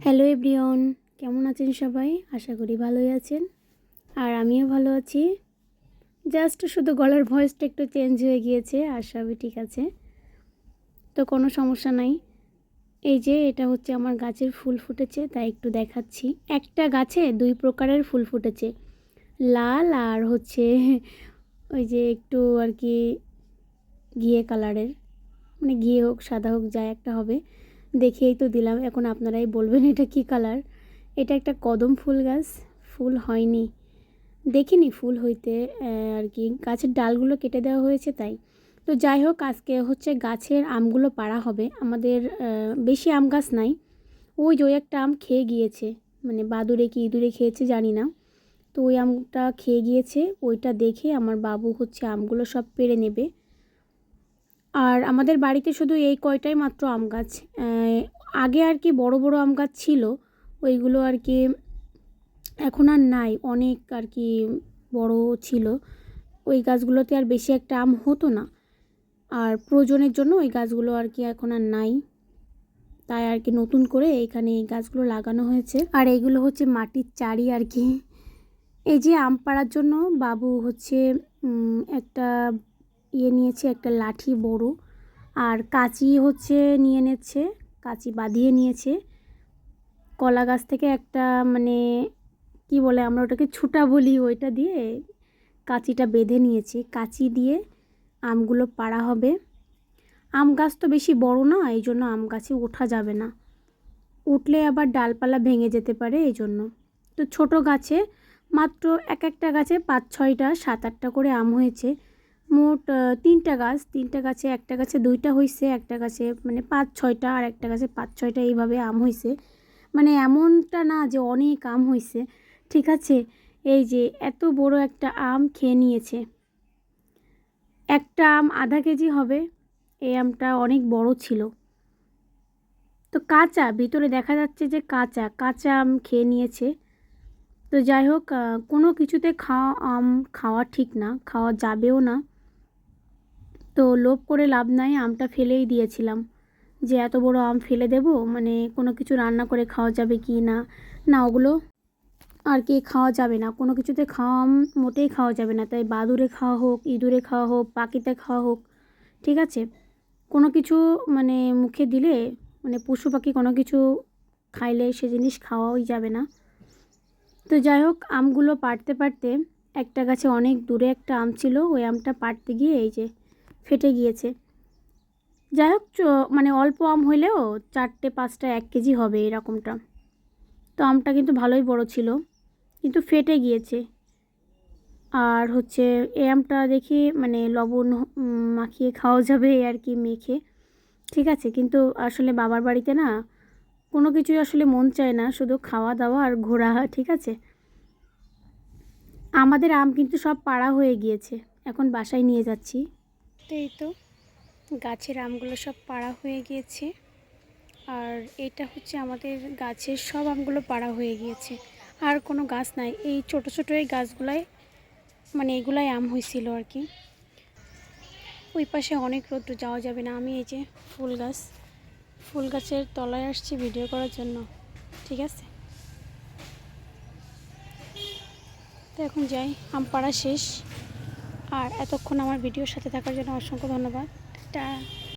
Hello everyone, কেমন আছেন সবাই? আশা করি ভালোই আছেন। আর আমিও ভালো আছি। জাস্ট শুধু গলার ভয়েসটা একটু চেঞ্জ হয়ে গিয়েছে, আর সবই ঠিক আছে, তো কোনো সমস্যা নাই। এই যে এটা হচ্ছে আমার গাছের ফুল ফুটেছে, তাই একটু দেখাচ্ছি। একটা গাছে দুই প্রকারের ফুল ফুটেছে, লাল আর হচ্ছে ওই যে একটু আর কি ঘিয়ে কালারের, মানে ঘিয়ে হোক সাদা হোক যা একটা হবে। দেখেই তো দিলাম, এখন আপনারাই বলবেন এটা কি কালার। এটা একটা কদম ফুল গাছ, ফুল হয়নি, দেখিনি ফুল হইতে আর কি, গাছের ডালগুলো কেটে দেওয়া হয়েছে তাই। তো যাই হোক, আজকে হচ্ছে গাছের আমগুলো পাড়া হবে। আমাদের বেশি আম গাছ নাই, ওই যে ওই একটা আম খেয়ে গিয়েছে, মানে বাদুড়ে কি ইঁদুরে খেয়েছে জানি না। তো ওই আমটা খেয়ে গিয়েছে, ওইটা দেখে আমার বাবু হচ্ছে আমগুলো সব পেড়ে নেবে। আর আমাদের বাড়িতে শুধু এই কয়টাই মাত্র আম গাছ। আগে আর কি বড় বড় আম গাছ ছিল, ওইগুলো আর কি এখন আর নাই, অনেক আর কি বড় ছিল। ওই গাছগুলোতে আর বেশি একটা আম হতো না, আর প্রয়োজনের জন্য ওই গাছগুলো আর কি এখন আর নাই, তাই আর কি নতুন করে এখানে এই গাছগুলো লাগানো হয়েছে। আর এইগুলো হচ্ছে মাটির চারি আর কি। এই যে আম পাড়ার জন্য বাবু হচ্ছে একটা নিয়েছে, একটা লাঠি বড়, আর কাঁচি হচ্ছে নিয়ে নিচ্ছে, কাঁচি বাঁধিয়ে নিয়েছে। কলা গাছ থেকে একটা মানে কি বলে, আমরা ওটাকে ছুটা বলি, ওইটা দিয়ে কাঁচিটা বেঁধে নিয়েছি। কাঁচি দিয়ে আমগুলো পাড়া হবে। আম গাছ তো বেশি বড় না, এই জন্য আম গাছে ওঠা যাবে না, উঠলে আবার ডালপালা ভেঙে যেতে পারে, এই জন্য। তো ছোট গাছে মাত্র এক একটা গাছে 5-6টা 7-8টা করে আম হয়েছে। মোট 3টা গাছ, 3টা গাছে, একটা গাছে 2টা হয়েছে, একটা গাছে মানে 5-6টা, আর একটা গাছে 5-6টা, এইভাবে আম হয়েছে। মানে এমনটা না যে অনেক আম হয়েছে, ঠিক আছে। এই যে এত বড় একটা আম খেয়ে নিয়েছে, একটা আম আধা কেজি হবে। এই আমটা অনেক বড় ছিল, তো কাঁচা, ভিতরে দেখা যাচ্ছে যে কাঁচা কাঁচা আম খেয়ে নিয়েছে। তো যাই হোক, কোনো কিছুতে খাওয়া আম খাওয়া ঠিক না, খাওয়া যাবেও না। তো লোভ করে লাভ নাই, আমটা ফেলেই দিয়েছিলাম, যে এত বড় আম ফেলে দেব, মানে কোনো কিছু রান্না করে খাওয়া যাবে কি না, না ওগুলো আর কি খাওয়া যাবে না, কোনো কিছুতে খাওয়া আম মোটেই খাওয়া যাবে না। তাই বাদুড়ে খাওয়া হোক, ইঁদুরে খাওয়া হোক, পাখিতে খাওয়া হোক, ঠিক আছে, কোনো কিছু মানে মুখে দিলে, মানে পশু পাখি কোনো কিছু খাইলে সে জিনিস খাওয়াই যাবে না। তো যাই হোক, আমগুলো পাড়তে পাড়তে একটা গাছে অনেক দূরে একটা আম ছিল, ওই আমটা পাড়তে গিয়ে এই যে ফেটে গিয়েছে। যাই হোক, মানে অল্প আম হইলেও 4-5টা 1 কেজি হবে এরকমটা। তো আমটা কিন্তু ভালোই বড় ছিল, কিন্তু ফেটে গিয়েছে। আর হচ্ছে এই আমটা দেখি মানে লবণ মাখিয়ে খাওয়া যাবে আর কি, মেখে, ঠিক আছে। কিন্তু আসলে বাবার বাড়িতে না কোনো কিছুই আসলে মন চায় না, শুধু খাওয়া দাওয়া আর ঘোরা, ঠিক আছে। আমাদের আম কিন্তু সব পাড়া হয়ে গিয়েছে, এখন বাসায় নিয়ে যাচ্ছি। তো এই তো গাছের আমগুলো সব পাড়া হয়ে গিয়েছে, আর এটা হচ্ছে আমাদের গাছের সব আমগুলো পাড়া হয়ে গিয়েছে, আর কোনো গাছ নাই। এই ছোট ছোট এই গাছগুলাই, মানে এগুলাই আম হয়েছিল আর কি। ওই পাশে অনেক রোদ্র, যাওয়া যাবে না। আমি এই যে ফুল গাছের তলায় আসছি ভিডিও করার জন্য, ঠিক আছে। তো এখন যাই, আম পাড়া শেষ। আর এতক্ষণ আমার ভিডিওর সাথে থাকার জন্য অসংখ্য ধন্যবাদ। টাটা।